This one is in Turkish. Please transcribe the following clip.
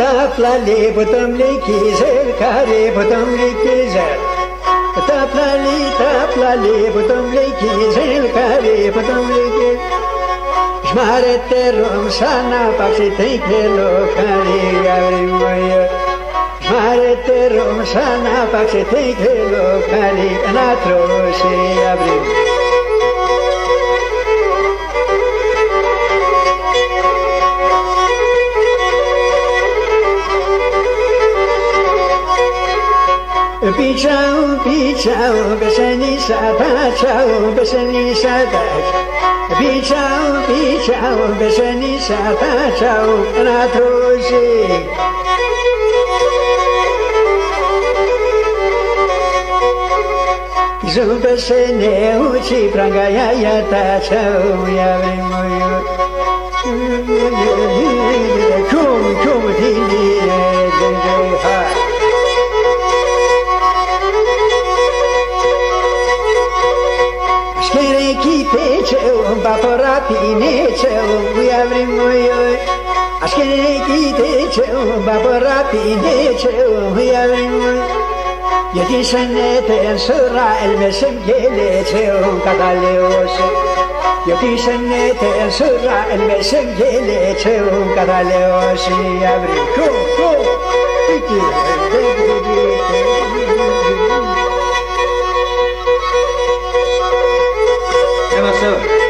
taplali butumli kizer kare butumli kizer taplali butumli kizer kare butumli kizer Şmarette rom sana paksi tenkelo kare gavri moyo Şmarette rom sana paksi tenkelo kare anatroshi abri Pichau, beseni satachau, beseni satach. Pichau, beseni satachau, anatroshi. Zumbesene uchi prangaya yatachau, yavemoyo. Kum tindi ha. Baporapineceu, uiavrimoi, Ashkenekiteceu, baporapineceu, uiavrimoi. Yetisenete en sura el mesem geleceu, cataleose. Yetisenete en sura el mesem geleceu, cataleose, uiavrim. Come on, sir.